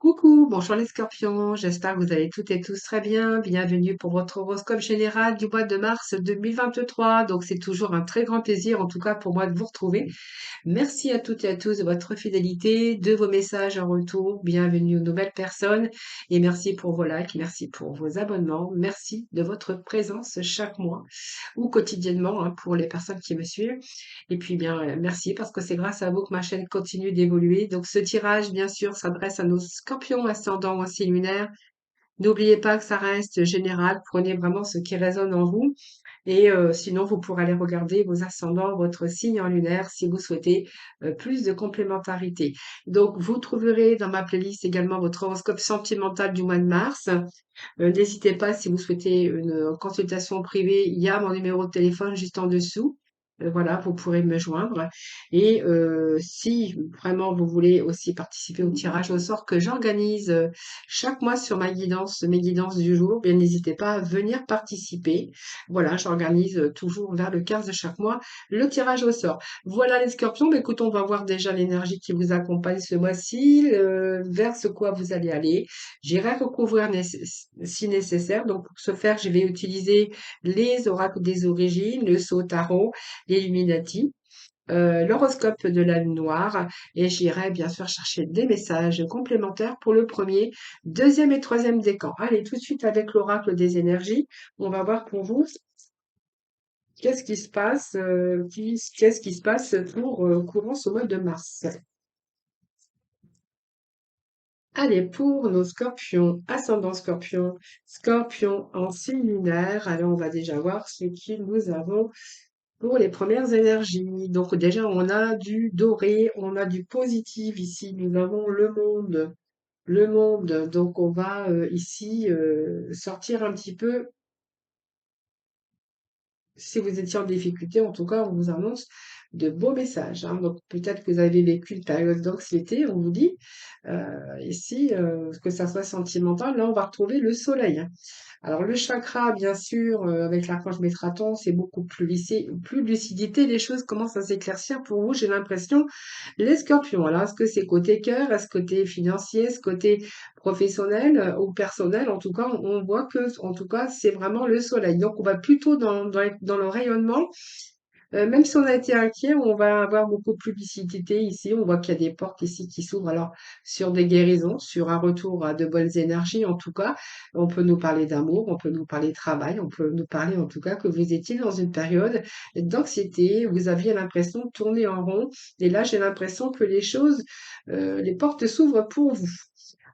Coucou, bonjour les scorpions, j'espère que vous allez toutes et tous très bien. Bienvenue pour votre horoscope général du mois de mars 2023. Donc c'est toujours un très grand plaisir, en tout cas pour moi, de vous retrouver. Merci à toutes et à tous de votre fidélité, de vos messages en retour. Bienvenue aux nouvelles personnes et merci pour vos likes, merci pour vos abonnements, merci de votre présence chaque mois ou quotidiennement pour les personnes qui me suivent. Et puis bien, merci parce que c'est grâce à vous que ma chaîne continue d'évoluer. Donc ce tirage, bien sûr, s'adresse à nos scorpions ascendants ou ascendants lunaires. N'oubliez pas que ça reste général. Prenez vraiment ce qui résonne en vous. Et sinon, vous pourrez aller regarder vos ascendants, votre signe en lunaire si vous souhaitez plus de complémentarité. Donc, vous trouverez dans ma playlist également votre horoscope sentimental du mois de mars. N'hésitez pas si vous souhaitez une consultation privée, il y a mon numéro de téléphone juste en dessous. Voilà, vous pourrez me joindre. Et si vraiment vous voulez aussi participer au tirage au sort que j'organise chaque mois sur ma guidance, mes guidances du jour, bien n'hésitez pas à venir participer. Voilà, j'organise toujours vers le 15 de chaque mois le tirage au sort. Voilà les scorpions, bah, écoute, on va voir déjà l'énergie qui vous accompagne ce mois-ci, vers ce quoi vous allez aller. J'irai recouvrir si nécessaire. Donc, pour ce faire, je vais utiliser les oracles des origines, le saut tarot, l'Illuminati, l'horoscope de la lune noire et j'irai bien sûr chercher des messages complémentaires pour le premier, deuxième et troisième décan. Allez, tout de suite avec l'oracle des énergies, on va voir pour vous qu'est-ce qui se passe, qu'est-ce qui se passe pour courant ce mois de mars. Allez, pour nos scorpions, ascendant scorpion, scorpion en signe lunaire, alors on va déjà voir ce que nous avons pour les premières énergies. Donc déjà, on a du doré, on a du positif ici, nous avons le monde. Le monde, donc on va ici sortir un petit peu si vous étiez en difficulté, en tout cas, on vous annonce de beaux messages, hein. Donc, peut-être que vous avez vécu une période d'anxiété, on vous dit, ici, que ça soit sentimental, là, on va retrouver le soleil, hein. Alors, le chakra, bien sûr, avec l'archange Métraton, c'est beaucoup plus lissé, plus de lucidité, les choses commencent à s'éclaircir pour vous, j'ai l'impression. Les scorpions, alors, est-ce que c'est côté cœur, est-ce côté financier, est-ce côté professionnel ou personnel, en tout cas, on voit que, en tout cas, c'est vraiment le soleil. Donc, on va plutôt dans le rayonnement. Même si on a été inquiet, on va avoir beaucoup de publicité ici. On voit qu'il y a des portes ici qui s'ouvrent. Alors, sur des guérisons, sur un retour à de bonnes énergies, en tout cas, on peut nous parler d'amour, on peut nous parler de travail, on peut nous parler, en tout cas, que vous étiez dans une période d'anxiété, vous aviez l'impression de tourner en rond. Et là, j'ai l'impression que les choses, les portes s'ouvrent pour vous.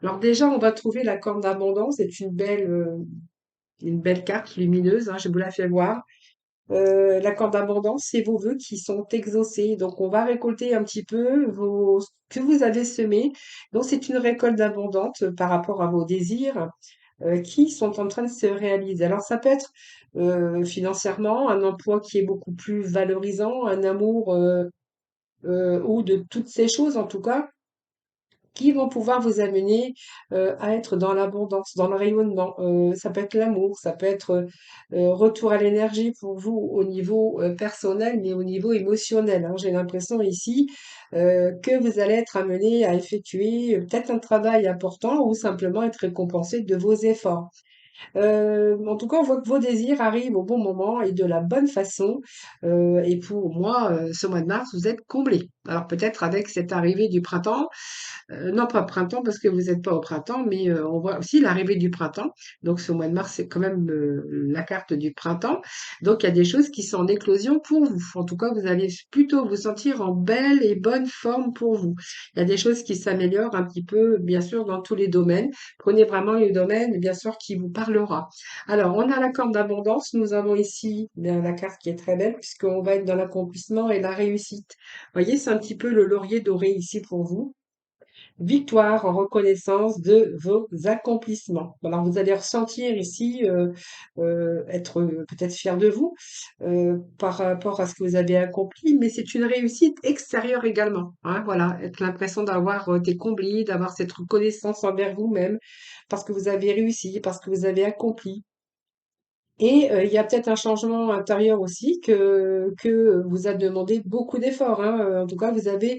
Alors déjà, on va trouver la corne d'abondance. C'est une belle carte lumineuse, hein, je vous la fais voir. La corde d'abondance, c'est vos vœux qui sont exaucés. Donc, on va récolter un petit peu ce que vous avez semé. Donc, c'est une récolte d'abondance par rapport à vos désirs qui sont en train de se réaliser. Alors, ça peut être financièrement un emploi qui est beaucoup plus valorisant, un amour ou de toutes ces choses en tout cas qui vont pouvoir vous amener à être dans l'abondance, dans le rayonnement. Ça peut être l'amour, ça peut être retour à l'énergie pour vous au niveau personnel, mais au niveau émotionnel, hein. J'ai l'impression ici que vous allez être amené à effectuer peut-être un travail important ou simplement être récompensé de vos efforts. En tout cas, on voit que vos désirs arrivent au bon moment et de la bonne façon. Et pour moi, ce mois de mars, vous êtes comblés. Alors peut-être avec cette arrivée du printemps, non, pas printemps parce que vous n'êtes pas au printemps, mais on voit aussi l'arrivée du printemps. Donc ce mois de mars, c'est quand même la carte du printemps. Donc il y a des choses qui sont en éclosion pour vous. En tout cas, vous allez plutôt vous sentir en belle et bonne forme pour vous. Il y a des choses qui s'améliorent un petit peu, bien sûr, dans tous les domaines. Prenez vraiment le domaine, bien sûr, qui vous parlera. Alors, on a la corde d'abondance. Nous avons ici bien, la carte qui est très belle puisqu'on va être dans l'accomplissement et la réussite. Vous voyez, c'est un petit peu le laurier doré ici pour vous. Victoire en reconnaissance de vos accomplissements. Alors vous allez ressentir ici, être peut-être fier de vous par rapport à ce que vous avez accompli, mais c'est une réussite extérieure également, hein, voilà, être l'impression d'avoir été comblé, d'avoir cette reconnaissance envers vous-même, parce que vous avez réussi, parce que vous avez accompli. Et il y a peut-être un changement intérieur aussi que vous a demandé beaucoup d'efforts, hein. En tout cas, vous allez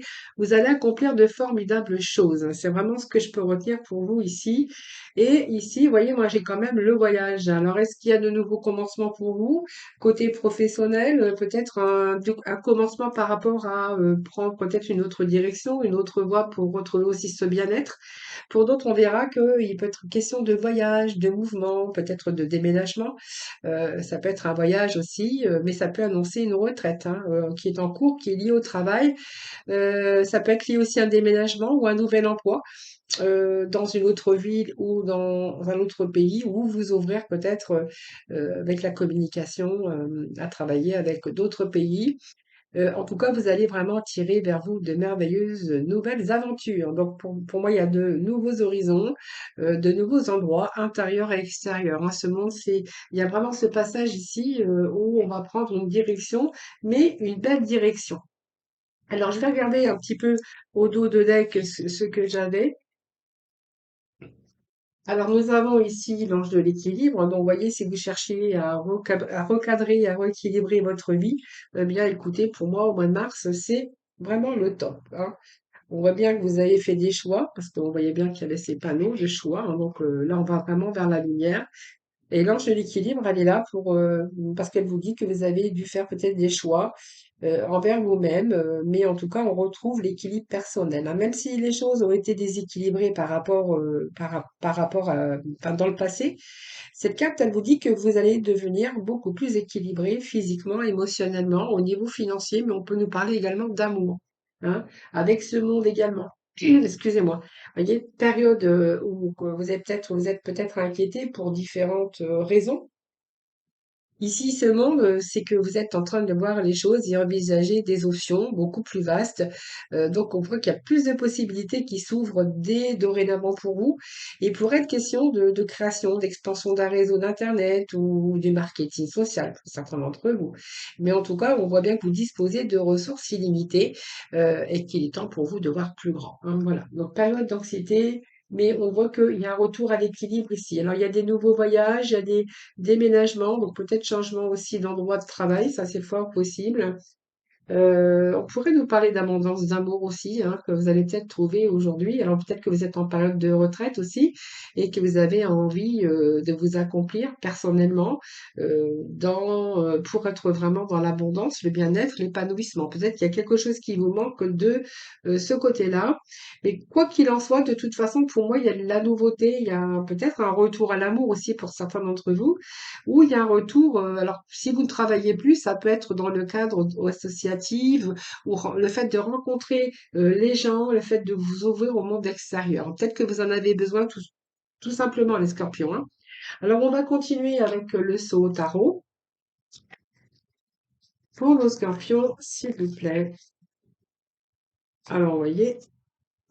accomplir de formidables choses. C'est vraiment ce que je peux retenir pour vous ici. Et ici, vous voyez, moi, j'ai quand même le voyage. Alors, est-ce qu'il y a de nouveaux commencements pour vous? Côté professionnel, peut-être un commencement par rapport à prendre peut-être une autre direction, une autre voie pour retrouver aussi ce bien-être. Pour d'autres, on verra qu'il peut être question de voyage, de mouvement, peut-être de déménagement. Ça peut être un voyage aussi, mais ça peut annoncer une retraite, hein, qui est en cours, qui est liée au travail. Ça peut être lié aussi à un déménagement ou un nouvel emploi dans une autre ville ou dans un autre pays, ou vous ouvrir peut-être avec la communication à travailler avec d'autres pays. En tout cas, vous allez vraiment tirer vers vous de merveilleuses nouvelles aventures. Donc, pour moi, il y a de nouveaux horizons, de nouveaux endroits, intérieurs et extérieurs, hein. Ce monde, il y a vraiment ce passage ici où on va prendre une direction, mais une belle direction. Alors, je vais regarder un petit peu au dos de deck ce que j'avais. Alors, nous avons ici l'ange de l'équilibre. Donc, vous voyez, si vous cherchez à recadrer, à rééquilibrer votre vie, eh bien, écoutez, pour moi, au mois de mars, c'est vraiment le top, hein. On voit bien que vous avez fait des choix, parce qu'on voyait bien qu'il y avait ces panneaux de choix, hein. Donc, là, on va vraiment vers la lumière. Et l'ange de l'équilibre, elle est là parce qu'elle vous dit que vous avez dû faire peut-être des choix envers vous-même, mais en tout cas, on retrouve l'équilibre personnel, hein. Même si les choses ont été déséquilibrées par rapport enfin, dans le passé, cette carte, elle vous dit que vous allez devenir beaucoup plus équilibré physiquement, émotionnellement, au niveau financier, mais on peut nous parler également d'amour, hein, avec ce monde également. Excusez-moi. Voyez, période où que vous êtes peut-être inquiété pour différentes raisons. Ici, ce monde, c'est que vous êtes en train de voir les choses et envisager des options beaucoup plus vastes. Donc, on voit qu'il y a plus de possibilités qui s'ouvrent dès dorénavant pour vous. Et pour être question de création, d'expansion d'un réseau d'Internet ou du marketing social pour certains d'entre vous. Mais en tout cas, on voit bien que vous disposez de ressources illimitées et qu'il est temps pour vous de voir plus grand, hein, voilà. Donc, période d'anxiété, mais on voit qu'il y a un retour à l'équilibre ici. Alors, il y a des nouveaux voyages, il y a des déménagement, donc peut-être changement aussi d'endroit de travail, ça c'est fort possible. On pourrait nous parler d'abondance d'amour aussi, hein, que vous allez peut-être trouver aujourd'hui. Alors peut-être que vous êtes en période de retraite aussi et que vous avez envie de vous accomplir personnellement pour être vraiment dans l'abondance, le bien-être, l'épanouissement. Peut-être qu'il y a quelque chose qui vous manque de ce côté-là. Mais quoi qu'il en soit, de toute façon, pour moi, il y a de la nouveauté, il y a peut-être un retour à l'amour aussi pour certains d'entre vous, ou il y a un retour, alors si vous ne travaillez plus, ça peut être dans le cadre associatif ou le fait de rencontrer les gens, le fait de vous ouvrir au monde extérieur. Peut-être que vous en avez besoin tout simplement, les scorpions, hein. Alors on va continuer avec le saut au tarot. Pour nos scorpions, s'il vous plaît. Alors, vous voyez,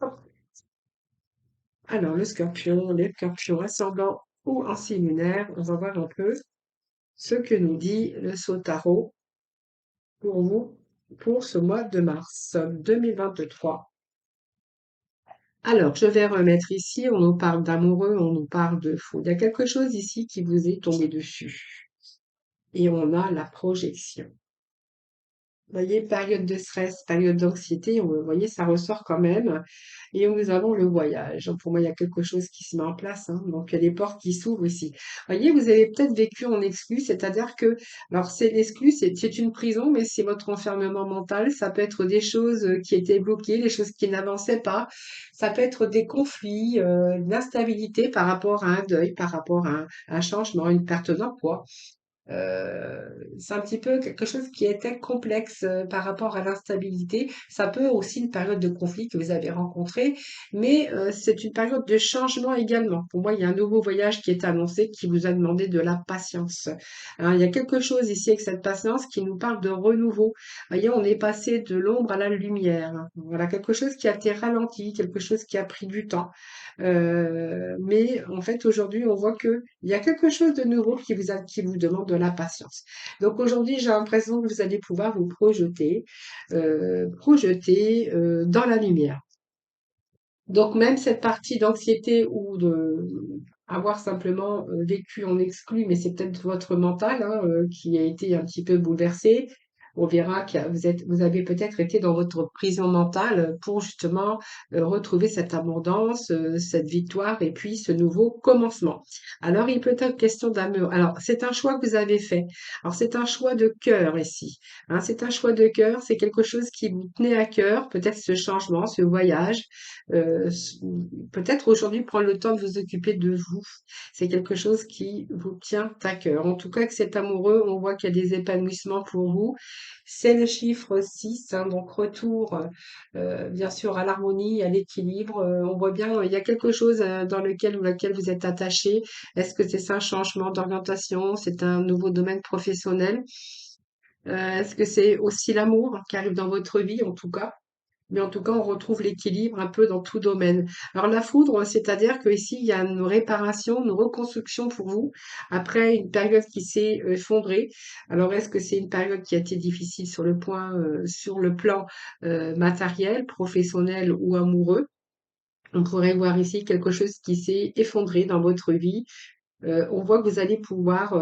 hop. Alors le scorpion, les scorpions ascendant ou en signe lunaire, on va voir un peu ce que nous dit le saut tarot pour vous pour ce mois de mars 2023. Alors, je vais remettre ici, on nous parle d'amoureux, on nous parle de fou. Il y a quelque chose ici qui vous est tombé dessus. Et on a la projection. Vous voyez, période de stress, période d'anxiété, vous voyez, ça ressort quand même. Et nous avons le voyage. Donc, pour moi, il y a quelque chose qui se met en place, hein. Donc, il y a des portes qui s'ouvrent ici. Vous voyez, vous avez peut-être vécu en exclu, c'est-à-dire que, alors, c'est l'exclu, c'est une prison, mais c'est votre enfermement mental. Ça peut être des choses qui étaient bloquées, des choses qui n'avançaient pas. Ça peut être des conflits, de l'instabilité par rapport à un deuil, par rapport à un changement, une perte d'emploi. C'est un petit peu quelque chose qui était complexe par rapport à l'instabilité. Ça peut aussi une période de conflit que vous avez rencontré, mais c'est une période de changement également. Pour moi, il y a un nouveau voyage qui est annoncé qui vous a demandé de la patience, hein. Il y a quelque chose ici avec cette patience qui nous parle de renouveau. Vous voyez, on est passé de l'ombre à la lumière. Voilà, quelque chose qui a été ralenti, quelque chose qui a pris du temps. Mais en fait, aujourd'hui, on voit que il y a quelque chose de nouveau qui vous demande de la patience. Donc aujourd'hui, j'ai l'impression que vous allez pouvoir vous projeter dans la lumière. Donc même cette partie d'anxiété ou avoir simplement vécu en exclu, mais c'est peut-être votre mental hein, qui a été un petit peu bouleversé. On verra que vous avez peut-être été dans votre prison mentale pour justement retrouver cette abondance, cette victoire et puis ce nouveau commencement. Alors, il peut être question d'amour. Alors, c'est un choix que vous avez fait. Alors, c'est un choix de cœur ici. Hein, c'est un choix de cœur. C'est quelque chose qui vous tenait à cœur, peut-être ce changement, ce voyage. Euh, Peut-être aujourd'hui prendre le temps de vous occuper de vous. C'est quelque chose qui vous tient à cœur. En tout cas, que cet amoureux, on voit qu'il y a des épanouissements pour vous. C'est le chiffre 6, hein, donc retour bien sûr à l'harmonie, à l'équilibre. On voit bien, il y a quelque chose dans lequel ou laquelle vous êtes attaché. Est-ce que c'est ça un changement d'orientation? C'est un nouveau domaine professionnel? Est-ce que c'est aussi l'amour qui arrive dans votre vie en tout cas? Mais en tout cas, on retrouve l'équilibre un peu dans tout domaine. Alors la foudre, c'est-à-dire qu'ici, il y a une réparation, une reconstruction pour vous après une période qui s'est effondrée. Alors est-ce que c'est une période qui a été difficile sur le plan matériel, professionnel ou amoureux? On pourrait voir ici quelque chose qui s'est effondré dans votre vie. On voit que vous allez pouvoir,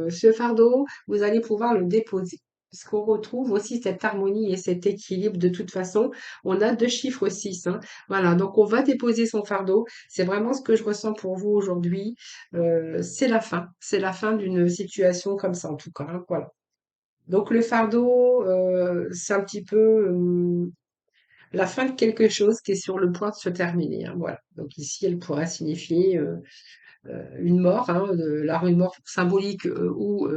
ce fardeau, vous allez pouvoir le déposer. Parce qu'on retrouve aussi cette harmonie et cet équilibre de toute façon. On a deux chiffres 6, hein. Voilà, donc on va déposer son fardeau. C'est vraiment ce que je ressens pour vous aujourd'hui. C'est la fin. C'est la fin d'une situation comme ça, en tout cas, hein, voilà. Donc le fardeau, c'est un petit peu la fin de quelque chose qui est sur le point de se terminer, hein, voilà. Donc ici, elle pourra signifier une mort, hein, une mort symbolique ou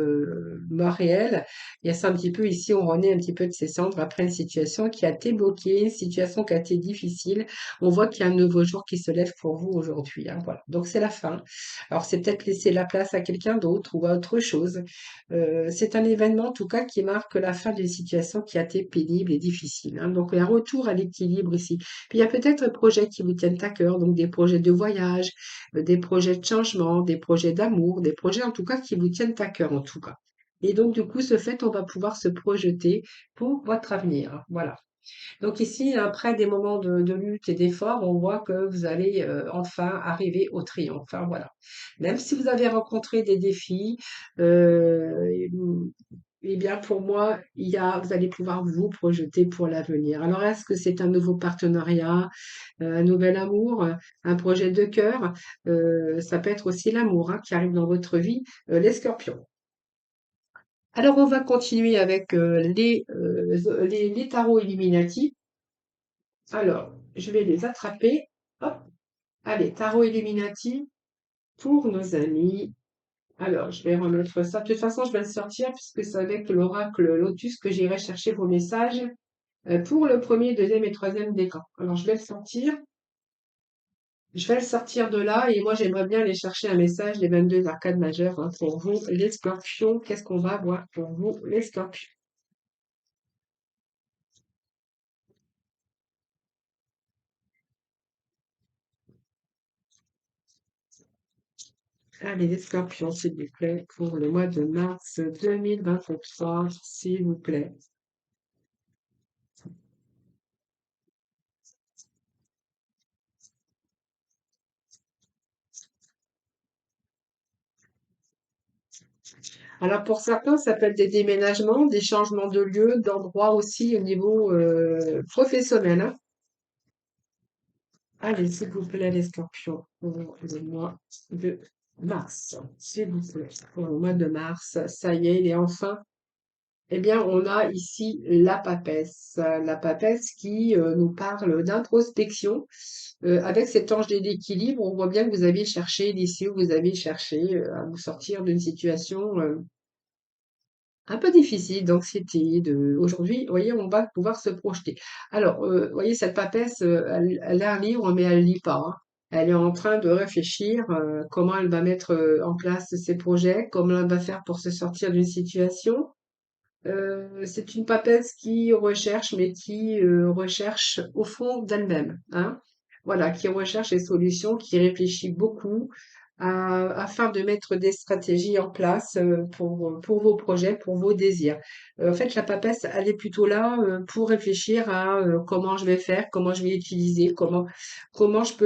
mort réelle. Il y a ça un petit peu ici, on renaît un petit peu de ses cendres après une situation qui a été bloquée, une situation qui a été difficile. On voit qu'il y a un nouveau jour qui se lève pour vous aujourd'hui, hein, voilà. Donc c'est la fin. Alors c'est peut-être laisser la place à quelqu'un d'autre ou à autre chose. C'est un événement en tout cas qui marque la fin d'une situation qui a été pénible et difficile, hein. Donc un retour à l'équilibre ici. Puis il y a peut-être des projets qui vous tiennent à cœur, donc des projets de voyage, des projets de changement, des projets d'amour, des projets en tout cas qui vous tiennent à cœur en tout cas. Et donc du coup, ce fait, on va pouvoir se projeter pour votre avenir. Voilà. Donc ici, après des moments de lutte et d'effort, on voit que vous allez enfin arriver au triomphe. Enfin, voilà. Même si vous avez rencontré des défis, euh, eh bien pour moi, vous allez pouvoir vous projeter pour l'avenir. Alors est-ce que c'est un nouveau partenariat, un nouvel amour, un projet de cœur? Ça peut être aussi l'amour hein, qui arrive dans votre vie, les scorpions. Alors on va continuer avec les tarots Illuminati. Alors, je vais les attraper. Hop. Allez, tarot Illuminati pour nos amis. Alors, je vais remettre ça. De toute façon, je vais le sortir puisque c'est avec l'oracle Lotus que j'irai chercher vos messages pour le premier, deuxième et troisième décan. Alors, je vais le sortir. Je vais le sortir de là et moi, j'aimerais bien aller chercher un message des 22 arcades majeures hein, pour vous, les scorpions. Qu'est-ce qu'on va voir pour vous, les scorpions? Allez, les scorpions, s'il vous plaît, pour le mois de mars 2023, s'il vous plaît. Alors pour certains, ça peut être des déménagements, des changements de lieu, d'endroit aussi au niveau professionnel, hein. Allez, s'il vous plaît, les scorpions, pour le mois de mars, s'il vous plaît, pour le mois de mars, ça y est, il est enfin. Eh bien, on a ici la papesse qui nous parle d'introspection. Avec cet ange de l'équilibre, on voit bien que vous avez cherché d'ici où vous avez cherché à vous sortir d'une situation un peu difficile d'anxiété, aujourd'hui, vous voyez, on va pouvoir se projeter. Alors, vous voyez, cette papesse, elle a un livre, mais elle lit pas, hein. Elle est en train de réfléchir, comment elle va mettre, en place ses projets, comment elle va faire pour se sortir d'une situation. C'est une papesse qui recherche, mais qui, recherche au fond d'elle-même, hein. Voilà, qui recherche les solutions, qui réfléchit beaucoup, afin de mettre des stratégies en place pour vos projets, pour vos désirs. En fait, la papesse, elle est plutôt là pour réfléchir à comment je vais faire, comment je vais utiliser, comment je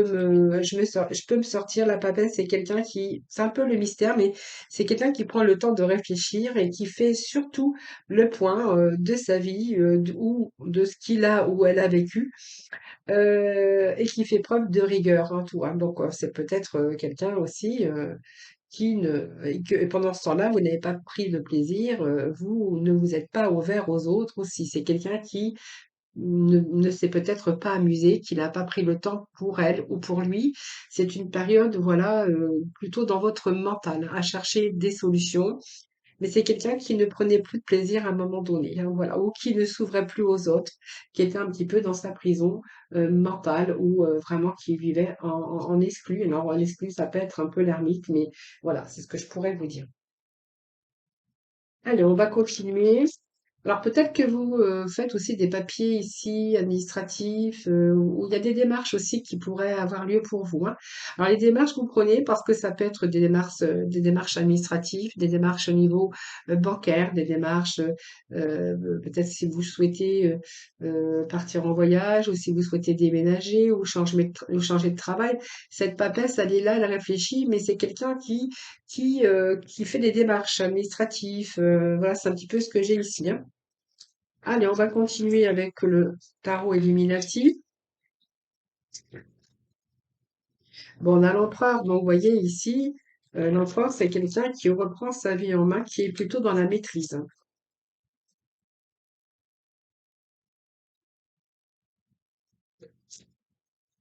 peux me sortir. La papesse, c'est quelqu'un qui, c'est un peu le mystère, mais c'est quelqu'un qui prend le temps de réfléchir et qui fait surtout le point de sa vie ou de ce qu'il a ou elle a vécu et qui fait preuve de rigueur en tout, hein. Donc, c'est peut-être quelqu'un aussi qui ne, et que et pendant ce temps-là, vous n'avez pas pris de plaisir, vous ne vous êtes pas ouvert aux autres aussi. C'est quelqu'un qui ne s'est peut-être pas amusé, qui n'a pas pris le temps pour elle ou pour lui. C'est une période, voilà, plutôt dans votre mental, à chercher des solutions, mais c'est quelqu'un qui ne prenait plus de plaisir à un moment donné, hein, voilà, ou qui ne s'ouvrait plus aux autres, qui était un petit peu dans sa prison mentale, ou vraiment qui vivait en exclu. Alors, en exclu, ça peut être un peu l'ermite, mais voilà, c'est ce que je pourrais vous dire. Allez, on va continuer. Alors peut-être que vous faites aussi des papiers ici administratifs, où il y a des démarches aussi qui pourraient avoir lieu pour vous, hein. Alors les démarches, vous prenez parce que ça peut être des démarches administratives, des démarches au niveau bancaire, des démarches peut-être si vous souhaitez partir en voyage ou si vous souhaitez déménager ou changer de travail. Cette papesse, elle est là, elle réfléchit, mais c'est quelqu'un qui fait des démarches administratives. Voilà, c'est un petit peu ce que j'ai ici, hein. Allez, on va continuer avec le tarot illuminatif. Bon, on a l'empereur, donc vous voyez ici, l'empereur, c'est quelqu'un qui reprend sa vie en main, qui est plutôt dans la maîtrise, hein.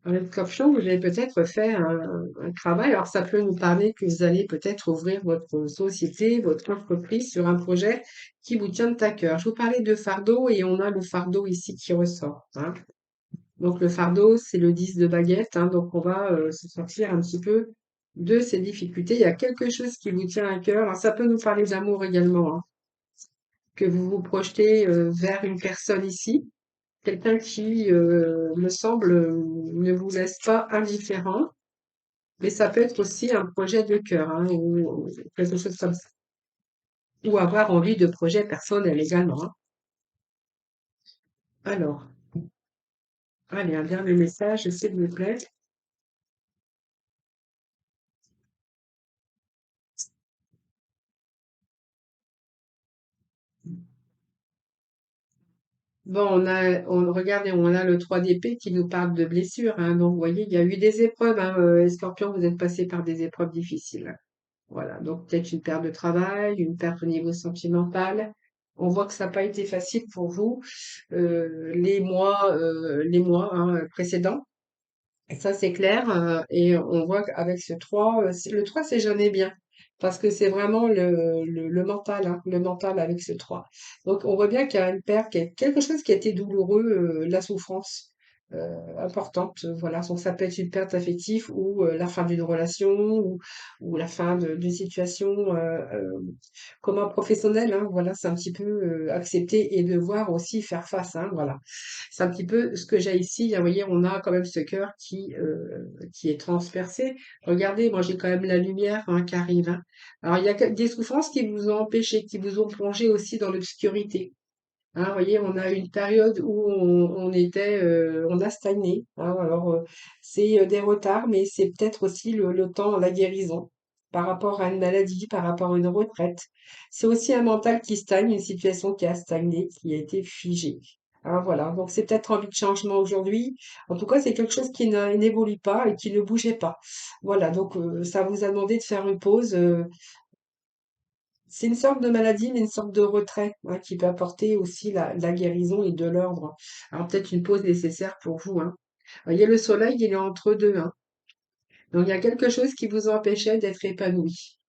Avec Scorpion, vous avez peut-être fait un travail, alors ça peut nous parler que vous allez peut-être ouvrir votre société, votre entreprise sur un projet qui vous tient à cœur. Je vous parlais de fardeau et on a le fardeau ici qui ressort, hein. Donc le fardeau, c'est le 10 de baguette, hein, donc on va se sortir un petit peu de ces difficultés. Il y a quelque chose qui vous tient à cœur. Alors ça peut nous parler d'amour également, hein, que vous vous projetez vers une personne ici, quelqu'un qui, me semble, ne vous laisse pas indifférent, mais ça peut être aussi un projet de cœur, hein, ou quelque chose comme ça. Ou avoir envie de projet personnel également, hein. Alors, allez, un dernier message, s'il vous plaît. Bon, regardez, on a le 3 d'épée qui nous parle de blessures, hein. Donc, vous voyez, il y a eu des épreuves, hein, les scorpions, vous êtes passés par des épreuves difficiles. Voilà. Donc, peut-être une perte de travail, une perte au niveau sentimental. On voit que ça n'a pas été facile pour vous, les mois, hein, précédents. Et ça, c'est clair. Et on voit qu'avec ce 3, le 3, c'est jamais bien. Parce que c'est vraiment le mental, hein, le mental avec ce 3. Donc, on voit bien qu'il y a une perte, quelque chose qui a été douloureux, la souffrance importante. Voilà. Donc, ça peut être une perte affective ou la fin d'une relation ou la fin d'une situation comme professionnel, hein. Voilà, c'est un petit peu accepter et devoir aussi faire face, hein, voilà. C'est un petit peu ce que j'ai ici. Vous voyez, on a quand même ce cœur qui est transpercé. Regardez, moi j'ai quand même la lumière hein, qui arrive, hein. Alors il y a des souffrances qui vous ont empêché, qui vous ont plongé aussi dans l'obscurité, hein. Vous voyez, on a une période où on a stagné, hein. Alors c'est des retards, mais c'est peut-être aussi le temps, la guérison par rapport à une maladie, par rapport à une retraite. C'est aussi un mental qui stagne, une situation qui a stagné, qui a été figée. Hein, voilà, donc c'est peut-être envie de changement aujourd'hui. En tout cas, c'est quelque chose qui n'évolue pas et qui ne bougeait pas. Voilà, donc ça vous a demandé de faire une pause. C'est une sorte de maladie, mais une sorte de retrait hein, qui peut apporter aussi la guérison et de l'ordre. Alors peut-être une pause nécessaire pour vous, hein. Vous voyez, le soleil, il est entre deux, hein. Donc il y a quelque chose qui vous empêchait d'être épanoui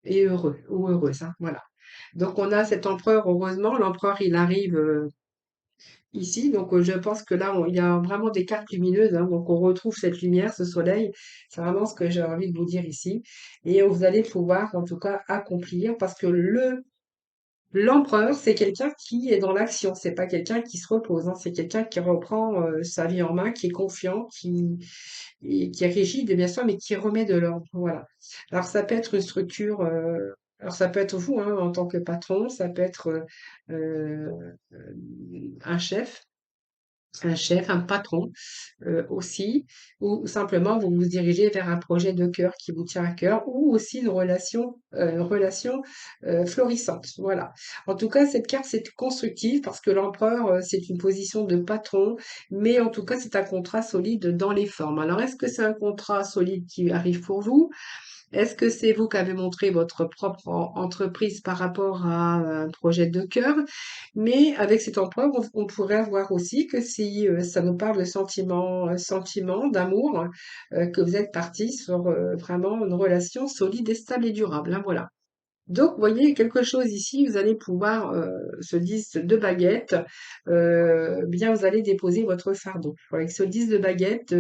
et heureux ou heureuse, hein, voilà. Donc on a cet empereur, heureusement, l'empereur il arrive ici, donc je pense que là il y a vraiment des cartes lumineuses, hein, donc on retrouve cette lumière, ce soleil, c'est vraiment ce que j'ai envie de vous dire ici, et vous allez pouvoir en tout cas accomplir parce que L'empereur, c'est quelqu'un qui est dans l'action, c'est pas quelqu'un qui se repose, hein. C'est quelqu'un qui reprend sa vie en main, qui est confiant, qui est rigide, bien sûr, mais qui remet de l'ordre. Voilà. Alors ça peut être une structure, alors ça peut être vous, hein, en tant que patron, ça peut être euh, un chef, un patron aussi, ou simplement vous vous dirigez vers un projet de cœur qui vous tient à cœur, ou aussi une relation florissante. Voilà. En tout cas, cette carte, c'est constructive parce que l'empereur, c'est une position de patron, mais en tout cas, c'est un contrat solide dans les formes. Alors, est-ce que c'est un contrat solide qui arrive pour vous? Est-ce que c'est vous qui avez montré votre propre entreprise par rapport à un projet de cœur? Mais avec cet emploi, on pourrait voir aussi que si ça nous parle de sentiments, d'amour, que vous êtes parti sur vraiment une relation solide et stable et durable, hein, voilà. Donc, vous voyez, quelque chose ici, vous allez pouvoir, ce 10 de baguette, bien, vous allez déposer votre fardeau. Avec ce 10 de baguette,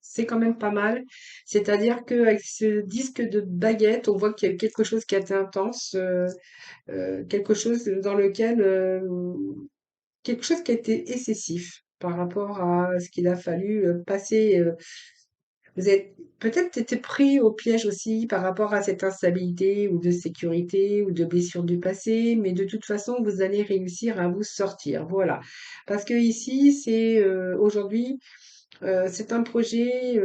c'est quand même pas mal. C'est-à-dire qu'avec ce disque de baguette, on voit qu'il y a quelque chose qui a été intense, quelque chose dans lequel, quelque chose qui a été excessif par rapport à ce qu'il a fallu passer. Vous êtes peut-être été pris au piège aussi par rapport à cette instabilité ou de sécurité ou de blessures du passé, mais de toute façon, vous allez réussir à vous sortir. Voilà. Parce que ici, c'est aujourd'hui, c'est un projet,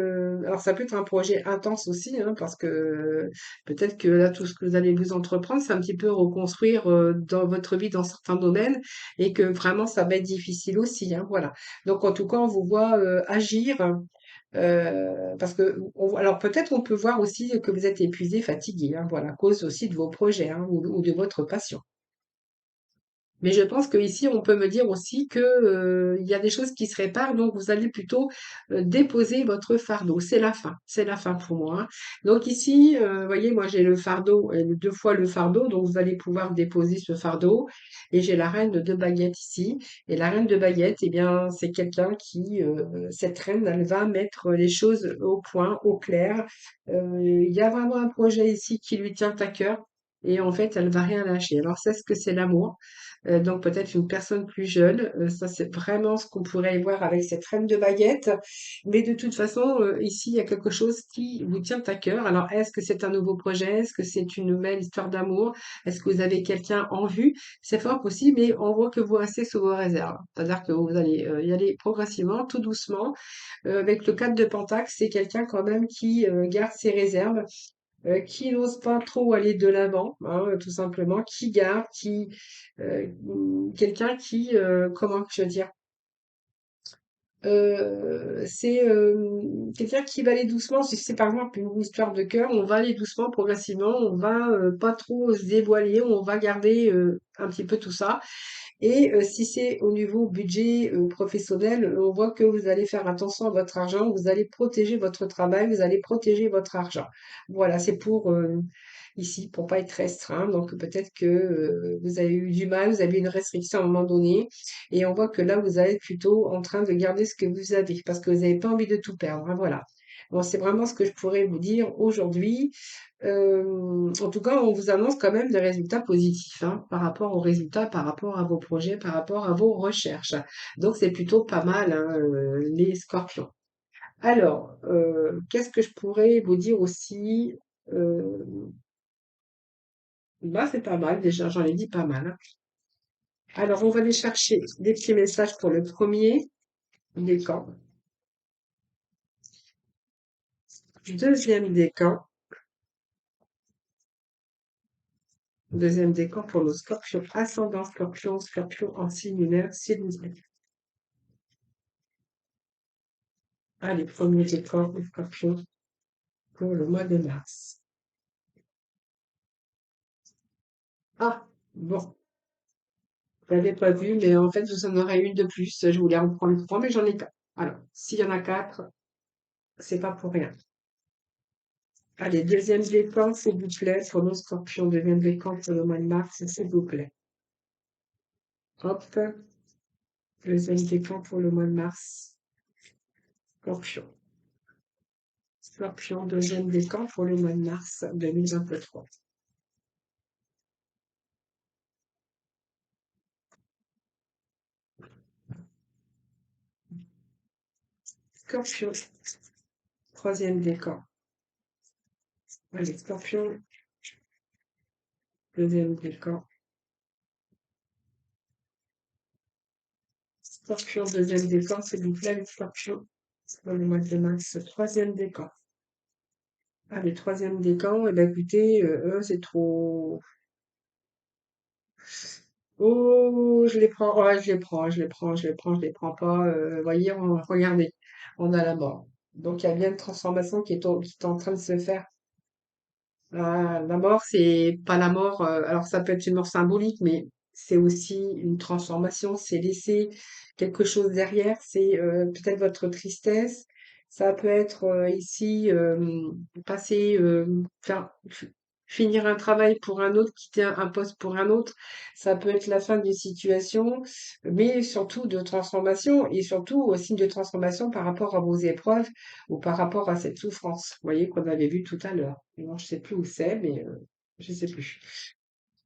alors ça peut être un projet intense aussi, hein, parce que peut-être que là, tout ce que vous allez vous entreprendre, c'est un petit peu reconstruire dans votre vie dans certains domaines et que vraiment, ça va être difficile aussi, hein, voilà. Donc, en tout cas, on vous voit agir. Parce que, alors peut-être on peut voir aussi que vous êtes épuisé, fatigué, hein, voilà, à cause aussi de vos projets hein, ou de votre passion. Mais je pense qu'ici, on peut me dire aussi que, il y a des choses qui se réparent, donc vous allez plutôt déposer votre fardeau. C'est la fin pour moi, hein. Donc ici, vous voyez, moi j'ai le fardeau, deux fois le fardeau, donc vous allez pouvoir déposer ce fardeau. Et j'ai la reine de baguettes ici. Et la reine de baguettes, eh bien, c'est quelqu'un qui, cette reine, elle va mettre les choses au point, au clair. Il y a vraiment un projet ici qui lui tient à cœur. Et en fait, elle va rien lâcher. Alors, c'est ce que c'est l'amour. Donc peut-être une personne plus jeune. Ça, c'est vraiment ce qu'on pourrait voir avec cette reine de baguette. Mais de toute façon, ici, il y a quelque chose qui vous tient à cœur. Alors, est-ce que c'est un nouveau projet? Est-ce que c'est une nouvelle histoire d'amour? Est-ce que vous avez quelqu'un en vue? C'est fort possible, mais on voit que vous restez sous vos réserves. C'est-à-dire que vous allez y aller progressivement, tout doucement. Avec le 4 de Pentacle, c'est quelqu'un quand même qui garde ses réserves, qui n'ose pas trop aller de l'avant, hein, tout simplement, qui garde, quelqu'un qui, comment je veux dire, c'est quelqu'un qui va aller doucement. Si c'est par exemple une histoire de cœur, on va aller doucement, progressivement, on va pas trop se dévoiler, on va garder un petit peu tout ça. Et si c'est au niveau budget professionnel, on voit que vous allez faire attention à votre argent, vous allez protéger votre travail, vous allez protéger votre argent. Voilà, c'est pour ici, pour pas être restreint. Donc peut-être que vous avez eu du mal, vous avez une restriction à un moment donné, et on voit que là, vous êtes plutôt en train de garder ce que vous avez, parce que vous n'avez pas envie de tout perdre, hein, voilà. Bon, c'est vraiment ce que je pourrais vous dire aujourd'hui. En tout cas, on vous annonce quand même des résultats positifs hein, par rapport aux résultats, par rapport à vos projets, par rapport à vos recherches. Donc, c'est plutôt pas mal, hein, les scorpions. Alors, qu'est-ce que je pourrais vous dire aussi? Euh, Bah, c'est pas mal déjà, j'en ai dit pas mal, hein. Alors, on va aller chercher des petits messages pour le premier décan. Deuxième décan. Deuxième décan pour le scorpion. Ascendant scorpion, scorpion en signe lunaire, s'il vous plaît. Allez, premier décan, le scorpion pour le mois de mars. Ah, bon, je l'avais pas vu, mais en fait, vous en aurez une de plus. Je voulais en prendre trois, mais j'en ai quatre. Alors, s'il y en a quatre, c'est pas pour rien. Allez, deuxième décan, s'il vous plaît, pour nos scorpions. Deuxième décan pour le mois de mars, s'il vous plaît. Hop, deuxième décan pour le mois de mars. Scorpion. Scorpion, deuxième décan pour le mois de mars 2023. Scorpion, troisième décan. Allez, Scorpion, deuxième décan. Scorpion, deuxième décan, s'il vous plaît, les Scorpions. Dans le mois de mars, troisième décan. Allez, troisième décan, eh ben écoutez, eux, c'est trop. Oh, je les prends, ouais, je les prends pas. Voyez, regardez, on a la mort. Donc, il y a bien une transformation qui est en train de se faire. La mort, c'est pas la mort. Alors, ça peut être une mort symbolique, mais c'est aussi une transformation. C'est laisser quelque chose derrière. C'est peut-être votre tristesse. Ça peut être ici passer, finir un travail pour un autre, quitter un poste pour un autre. Ça peut être la fin d'une situation, mais surtout de transformation et surtout aussi de transformation par rapport à vos épreuves ou par rapport à cette souffrance, vous voyez, qu'on avait vu tout à l'heure. Non, je sais plus où c'est, mais je sais plus.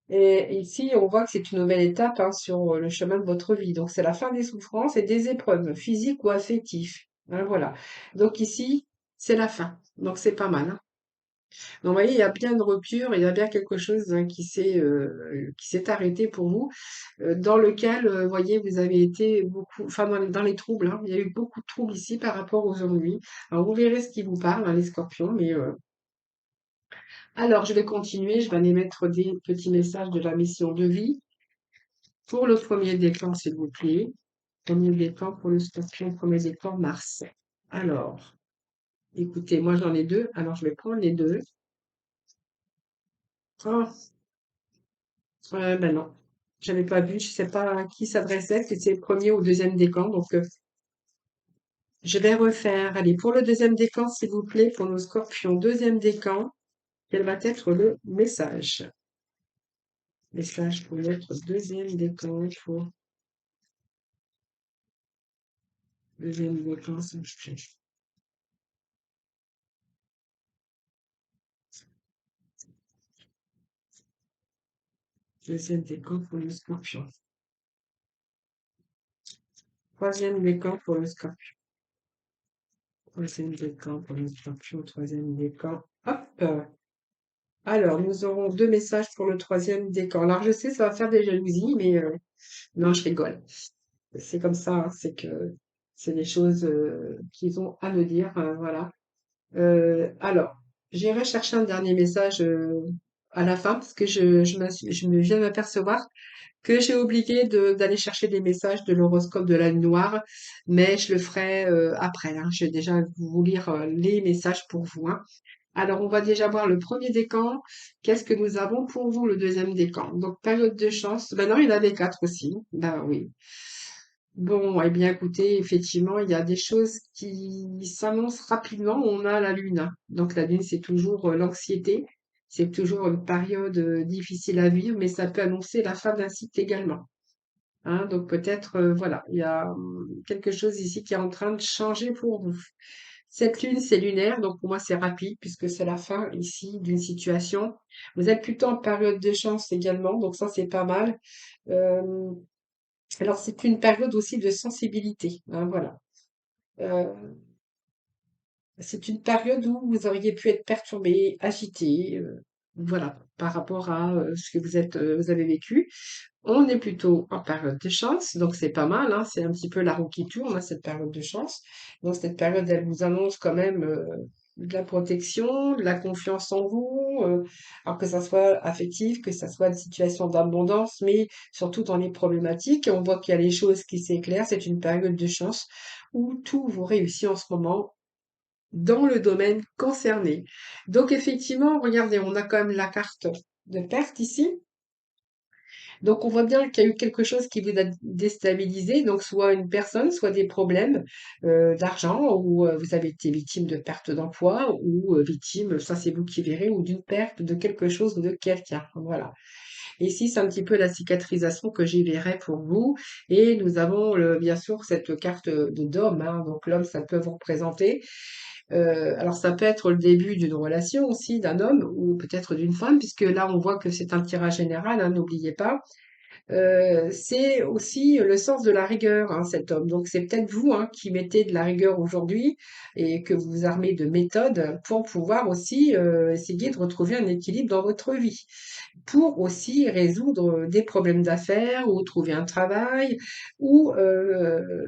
Et ici, on voit que c'est une nouvelle étape hein, sur le chemin de votre vie. Donc, c'est la fin des souffrances et des épreuves physiques ou affectives. Hein, voilà. Donc ici, c'est la fin. Donc, c'est pas mal. Hein. Donc, vous voyez, il y a bien une rupture, il y a bien quelque chose hein, qui s'est arrêté pour vous, dans lequel, vous voyez, vous avez été beaucoup, enfin, dans les troubles. Hein. Il y a eu beaucoup de troubles ici par rapport aux ennuis. Alors, vous verrez ce qui vous parle, hein, les scorpions, mais alors, je vais continuer, je vais aller mettre des petits messages de la mission de vie. Pour le premier décan, s'il vous plaît. Premier décan pour le scorpion, premier décan, Mars. Alors, écoutez, moi j'en ai deux, alors je vais prendre les deux. Oh, ben non, j'avais pas vu, je sais pas à qui s'adressait, si c'est le premier ou le deuxième décan, donc je vais refaire. Allez, pour le deuxième décan, s'il vous plaît, pour nos scorpions, deuxième décan, quel va être le message? Message pour notre deuxième décan, pour deuxième décan, s'il vous plaît. Deuxième décan pour le scorpion. Troisième décan pour le scorpion. Troisième décan pour le scorpion. Troisième décan. Hop! Alors, nous aurons deux messages pour le troisième décan. Alors, je sais, ça va faire des jalousies, mais non, je rigole. C'est comme ça, hein, c'est que c'est des choses qu'ils ont à me dire, voilà. Alors, j'irai chercher un dernier message à la fin parce que je me viens d'apercevoir que j'ai oublié d'aller chercher des messages de l'horoscope de la Lune noire, mais je le ferai après. Hein. Je vais déjà vous lire les messages pour vous. Hein. Alors, on va déjà voir le premier décan. Qu'est-ce que nous avons pour vous, le deuxième décan? Donc, période de chance. Ben non, il y en avait quatre aussi. Ben oui. Bon, eh bien, écoutez, effectivement, il y a des choses qui s'annoncent rapidement. On a la Lune. Hein. Donc, la Lune, c'est toujours l'anxiété. C'est toujours une période difficile à vivre, mais ça peut annoncer la fin d'un cycle également. Hein, donc peut-être, voilà, il y a quelque chose ici qui est en train de changer pour vous. Cette lune, c'est lunaire, donc pour moi c'est rapide puisque c'est la fin ici d'une situation. Vous êtes plutôt en période de chance également, donc ça c'est pas mal. Euh, alors c'est une période aussi de sensibilité, hein, voilà. Euh, c'est une période où vous auriez pu être perturbé, agité, voilà, par rapport à ce que vous avez vécu. On est plutôt en période de chance, donc c'est pas mal, hein, c'est un petit peu la roue qui tourne, hein, cette période de chance. Donc cette période, elle vous annonce quand même de la protection, de la confiance en vous, alors que ça soit affectif, que ça soit une situation d'abondance, mais surtout dans les problématiques. On voit qu'il y a les choses qui s'éclairent, c'est une période de chance où tout vous réussit en ce moment dans le domaine concerné. Donc effectivement, regardez, on a quand même la carte de perte ici. Donc on voit bien qu'il y a eu quelque chose qui vous a déstabilisé, donc soit une personne, soit des problèmes d'argent, ou vous avez été victime de perte d'emploi, ou victime, ça c'est vous qui verrez, ou d'une perte de quelque chose ou de quelqu'un. Voilà. Ici, c'est un petit peu la cicatrisation que j'y verrai pour vous. Et nous avons bien sûr cette carte de d'homme. Hein. Donc l'homme, ça peut vous représenter. Alors ça peut être le début d'une relation aussi d'un homme ou peut-être d'une femme, puisque là on voit que c'est un tirage général, hein, n'oubliez pas. C'est aussi le sens de la rigueur, hein, cet homme. Donc c'est peut-être vous, hein, qui mettez de la rigueur aujourd'hui et que vous armez de méthodes pour pouvoir aussi essayer de retrouver un équilibre dans votre vie, pour aussi résoudre des problèmes d'affaires ou trouver un travail ou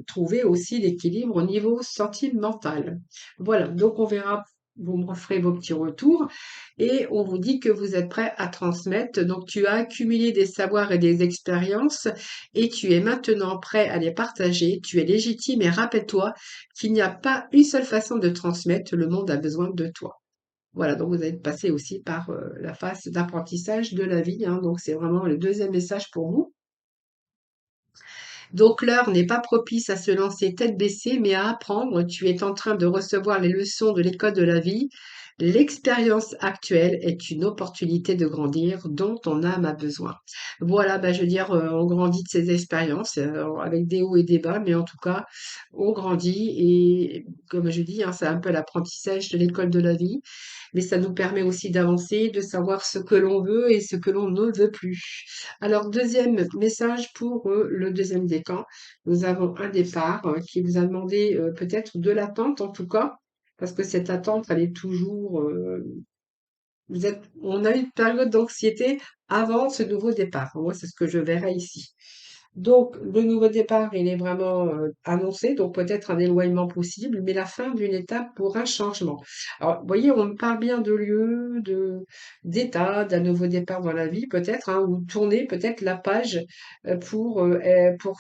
trouver aussi l'équilibre au niveau sentimental. Voilà, donc on verra, vous me ferez vos petits retours et on vous dit que vous êtes prêt à transmettre. Donc tu as accumulé des savoirs et des expériences et tu es maintenant prêt à les partager. Tu es légitime et rappelle-toi qu'il n'y a pas une seule façon de transmettre. Le monde a besoin de toi. Voilà, donc vous allez passer aussi par la phase d'apprentissage de la vie, hein. Donc c'est vraiment le deuxième message pour vous. Donc l'heure n'est pas propice à se lancer tête baissée, mais à apprendre. Tu es en train de recevoir les leçons de l'école de la vie. L'expérience actuelle est une opportunité de grandir dont ton âme a besoin. Voilà, bah, je veux dire, on grandit de ces expériences avec des hauts et des bas, mais en tout cas, on grandit et comme je dis, hein, c'est un peu l'apprentissage de l'école de la vie, mais ça nous permet aussi d'avancer, de savoir ce que l'on veut et ce que l'on ne veut plus. Alors, deuxième message pour le deuxième décan. Nous avons un départ qui vous a demandé peut-être de l'attente en tout cas, parce que cette attente, elle est toujours. On a eu une période d'anxiété avant ce nouveau départ. Moi, c'est ce que je verrai ici. Donc, le nouveau départ, il est vraiment annoncé, donc peut-être un éloignement possible, mais la fin d'une étape pour un changement. Alors, vous voyez, on me parle bien de lieu, d'état, d'un nouveau départ dans la vie, peut-être, hein, ou tourner peut-être la page pour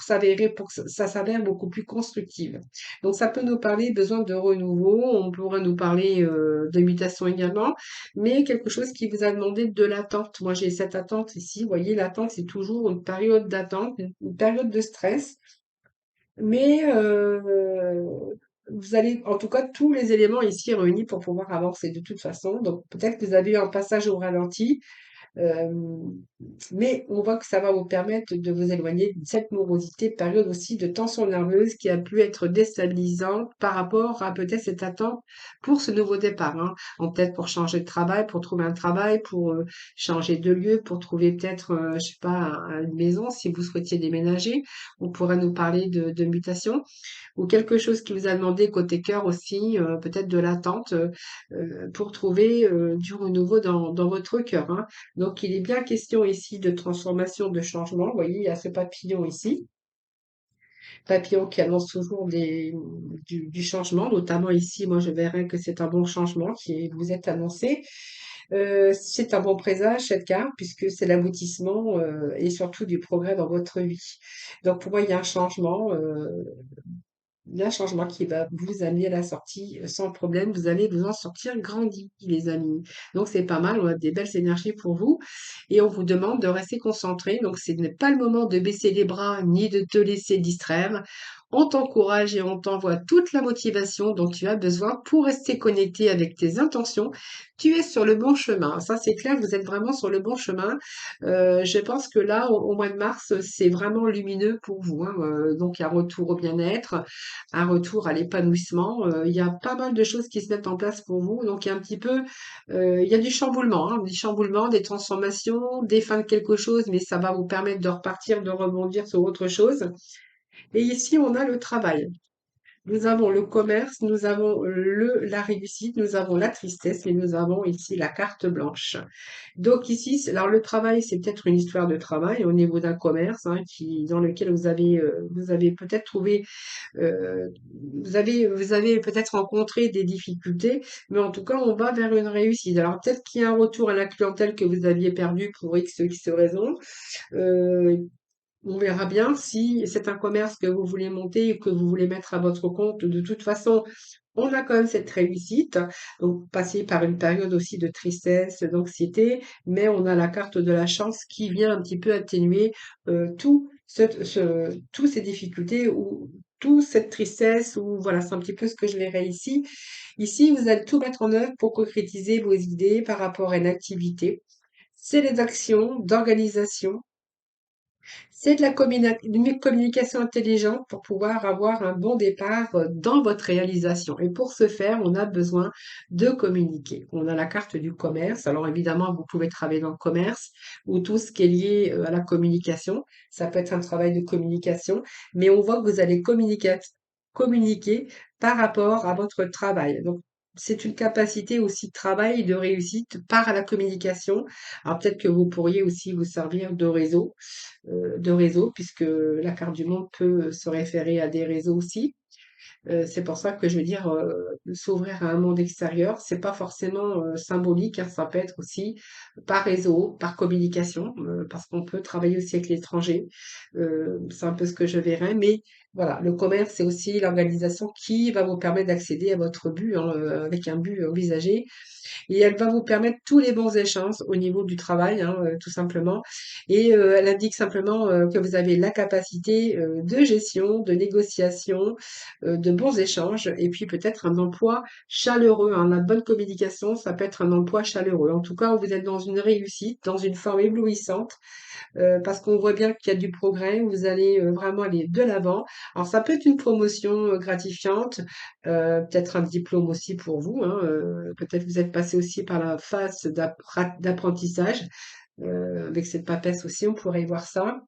s'avérer, pour que ça s'avère beaucoup plus constructive. Donc, ça peut nous parler besoin de renouveau, on pourrait nous parler de mutation également, mais quelque chose qui vous a demandé de l'attente. Moi, j'ai cette attente ici. Vous voyez, l'attente, c'est toujours une période d'attente, une période de stress. Mais vous allez, en tout cas, tous les éléments ici réunis pour pouvoir avancer de toute façon. Donc, peut-être que vous avez eu un passage au ralenti. Euh, mais on voit que ça va vous permettre de vous éloigner de cette morosité, période aussi de tension nerveuse qui a pu être déstabilisante par rapport à peut-être cette attente pour ce nouveau départ, hein. Peut-être pour changer de travail, pour trouver un travail, pour changer de lieu, pour trouver peut-être, je sais pas, une maison si vous souhaitiez déménager. On pourrait nous parler de mutation ou quelque chose qui vous a demandé côté cœur aussi, peut-être de l'attente pour trouver du renouveau dans votre cœur, hein. Donc, il est bien question ici de transformation, de changement. Vous voyez, il y a ce papillon ici, papillon qui annonce toujours du changement, notamment ici, moi je verrais que c'est un bon changement qui vous est annoncé. C'est un bon présage, cette carte, puisque c'est l'aboutissement et surtout du progrès dans votre vie. Donc, pour moi, il y a un changement. Un changement qui va vous amener à la sortie sans problème. Vous allez vous en sortir grandi, les amis. Donc, c'est pas mal. On a des belles énergies pour vous. Et on vous demande de rester concentré. Donc, ce n'est pas le moment de baisser les bras ni de te laisser distraire. On t'encourage et on t'envoie toute la motivation dont tu as besoin pour rester connecté avec tes intentions. Tu es sur le bon chemin. Ça, c'est clair, vous êtes vraiment sur le bon chemin. Je pense que là, au mois de mars, c'est vraiment lumineux pour vous, hein. Donc, il y a un retour au bien-être, un retour à l'épanouissement. Il y a pas mal de choses qui se mettent en place pour vous. Donc, il y a un petit peu, il y a du chamboulement, des transformations, des fins de quelque chose, mais ça va vous permettre de repartir, de rebondir sur autre chose. Et ici, on a le travail. Nous avons le commerce, nous avons la réussite, nous avons la tristesse et nous avons ici la carte blanche. Donc ici, alors le travail, c'est peut-être une histoire de travail au niveau d'un commerce hein, dans lequel vous avez peut-être trouvé euh, vous avez peut-être rencontré des difficultés, mais en tout cas, on va vers une réussite. Alors peut-être qu'il y a un retour à la clientèle que vous aviez perdu pour X raison. Euh, on verra bien si c'est un commerce que vous voulez monter et que vous voulez mettre à votre compte. De toute façon, on a quand même cette réussite. Donc, passer par une période aussi de tristesse, d'anxiété, mais on a la carte de la chance qui vient un petit peu atténuer tous ces difficultés ou toute cette tristesse ou voilà, c'est un petit peu ce que je verrai ici. Ici, vous allez tout mettre en œuvre pour concrétiser vos idées par rapport à une activité. C'est les actions d'organisation C'est de la une communication intelligente pour pouvoir avoir un bon départ dans votre réalisation. Et pour ce faire, on a besoin de communiquer. On a la carte du commerce. Alors évidemment, vous pouvez travailler dans le commerce ou tout ce qui est lié à la communication. Ça peut être un travail de communication, mais on voit que vous allez communiquer par rapport à votre travail. Donc, c'est une capacité aussi de travail et de réussite par la communication. Alors peut-être que vous pourriez aussi vous servir de réseaux, puisque la carte du monde peut se référer à des réseaux aussi. C'est pour ça que je veux dire, s'ouvrir à un monde extérieur, c'est pas forcément symbolique, hein, ça peut être aussi par réseau, par communication, parce qu'on peut travailler aussi avec l'étranger. C'est un peu ce que je verrais, mais voilà, le commerce, c'est aussi l'organisation qui va vous permettre d'accéder à votre but, hein, avec un but envisagé et elle va vous permettre tous les bons échanges au niveau du travail, hein, tout simplement. Et elle indique simplement que vous avez la capacité de gestion, de négociation, de bons échanges, et puis peut-être un emploi chaleureux, hein. La bonne communication, ça peut être un emploi chaleureux. En tout cas, vous êtes dans une réussite, dans une forme éblouissante parce qu'on voit bien qu'il y a du progrès, vous allez vraiment aller de l'avant. Alors ça peut être une promotion gratifiante, peut-être un diplôme aussi pour vous, hein, peut-être vous êtes passé aussi par la phase d'apprentissage, avec cette papesse aussi, on pourrait y voir ça.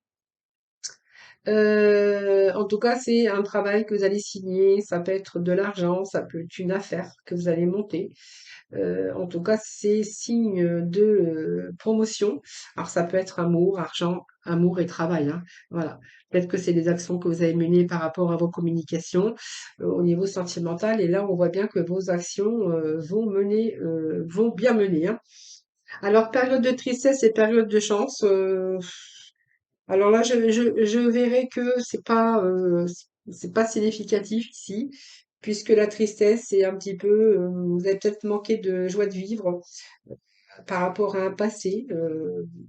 En tout cas, c'est un travail que vous allez signer, ça peut être de l'argent, ça peut être une affaire que vous allez monter. En tout cas, c'est signe de promotion. Alors, ça peut être amour, argent, amour et travail, hein. Voilà. Peut-être que c'est des actions que vous avez menées par rapport à vos communications au niveau sentimental. Et là, on voit bien que vos actions vont bien mener, hein. Alors, période de tristesse et période de chance. Alors là, je verrais que c'est pas significatif ici, puisque la tristesse, c'est un petit peu, vous avez peut-être manqué de joie de vivre par rapport à un passé,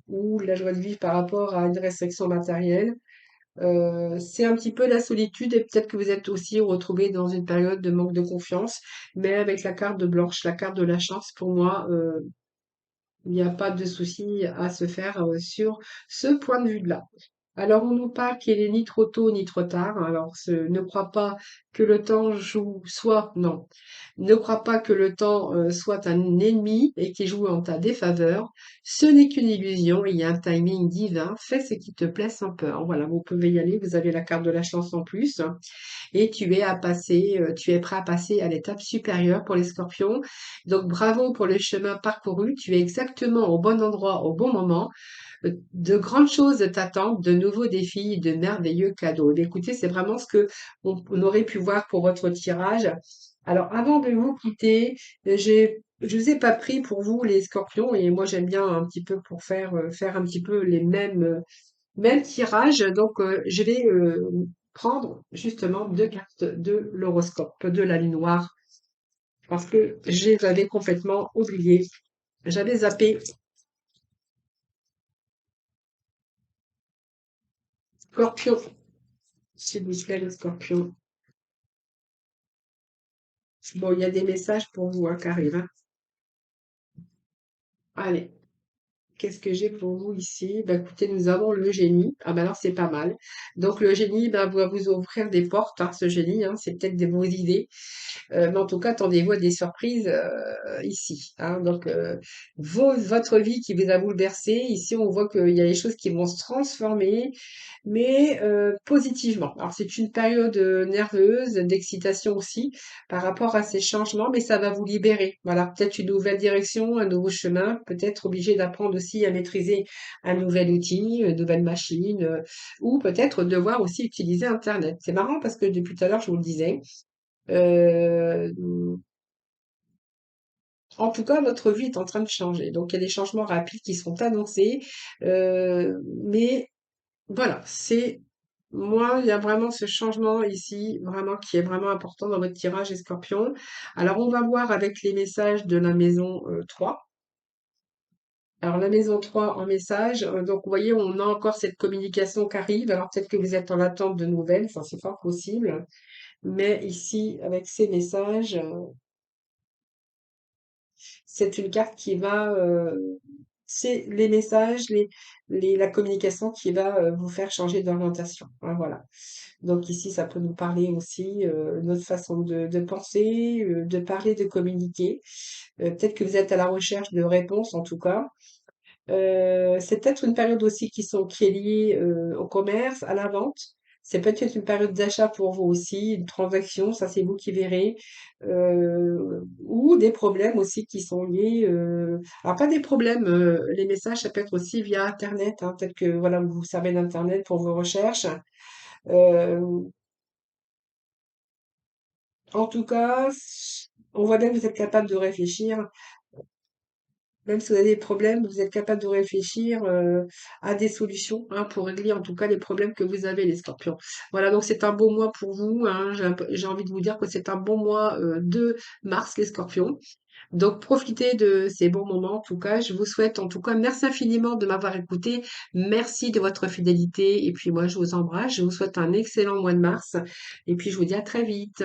ou la joie de vivre par rapport à une restriction matérielle. C'est un petit peu la solitude et peut-être que vous êtes aussi retrouvé dans une période de manque de confiance, mais avec la carte de blanche, la carte de la chance, pour moi, il n'y a pas de souci à se faire sur ce point de vue-là. Alors, on nous parle qu'il est ni trop tôt ni trop tard. Alors, ne crois pas que le temps joue, soit, non, ne crois pas que le temps soit un ennemi et qu'il joue en ta défaveur. Ce n'est qu'une illusion, il y a un timing divin. Fais ce qui te plaît sans peur. Voilà, vous pouvez y aller, vous avez la carte de la chance en plus et tu es prêt à passer à l'étape supérieure pour les scorpions. Donc, bravo pour le chemin parcouru. Tu es exactement au bon endroit au bon moment. De grandes choses t'attendent, de nouveaux défis, de merveilleux cadeaux. Eh écoutez, c'est vraiment ce que on aurait pu voir pour votre tirage. Alors, avant de vous quitter, je vous ai pas pris pour vous les scorpions et moi j'aime bien un petit peu pour faire un petit peu les mêmes tirages. Donc, je vais prendre justement deux cartes de l'horoscope, de la lune noire, parce que je les avais complètement oubliées. J'avais zappé Scorpion, s'il vous plaît, le Scorpion. Bon, il y a des messages pour vous hein, qui arrivent, hein. Allez, qu'est-ce que j'ai pour vous ici? Ben, écoutez, nous avons le génie. Ah ben alors, c'est pas mal. Donc, le génie ben, va vous ouvrir des portes, hein, ce génie. Hein, c'est peut-être des bonnes idées. Mais en tout cas, attendez-vous à des surprises ici, hein. Donc, votre vie qui vous a bouleversé, ici, on voit qu'il y a des choses qui vont se transformer, mais positivement. Alors, c'est une période nerveuse, d'excitation aussi, par rapport à ces changements, mais ça va vous libérer. Voilà, peut-être une nouvelle direction, un nouveau chemin, peut-être obligé d'apprendre aussi à maîtriser un nouvel outil, une nouvelle machine, ou peut-être devoir aussi utiliser Internet. C'est marrant parce que depuis tout à l'heure, je vous le disais, euh, en tout cas, votre vie est en train de changer. Donc, il y a des changements rapides qui sont annoncés. Mais voilà, moi, il y a vraiment ce changement ici, vraiment, qui est vraiment important dans votre tirage, les scorpions. Alors, on va voir avec les messages de la maison 3. Alors, la maison 3 en message, donc vous voyez, on a encore cette communication qui arrive. Alors, peut-être que vous êtes en attente de nouvelles, ça c'est fort possible. Mais ici, avec ces messages, c'est une carte qui va c'est les messages, la communication qui va vous faire changer d'orientation, hein, voilà. Donc ici, ça peut nous parler aussi notre façon de penser, de parler, de communiquer. Peut-être que vous êtes à la recherche de réponses, en tout cas. C'est peut-être une période aussi qui est liée au commerce, à la vente. C'est peut-être une période d'achat pour vous aussi, une transaction, ça c'est vous qui verrez. Ou des problèmes aussi qui sont liés. Alors pas des problèmes, les messages, ça peut être aussi via Internet, hein. Peut-être que voilà, vous vous servez d'Internet pour vos recherches. Euh, En tout cas, on voit bien que vous êtes capable de réfléchir. Même si vous avez des problèmes, vous êtes capable de réfléchir à des solutions, hein, pour régler en tout cas les problèmes que vous avez, les scorpions. Voilà, donc c'est un bon mois pour vous, hein. J'ai envie de vous dire que c'est un bon mois de mars, les scorpions. Donc profitez de ces bons moments. En tout cas, je vous souhaite, en tout cas, merci infiniment de m'avoir écouté. Merci de votre fidélité. Et puis moi, je vous embrasse. Je vous souhaite un excellent mois de mars. Et puis je vous dis à très vite.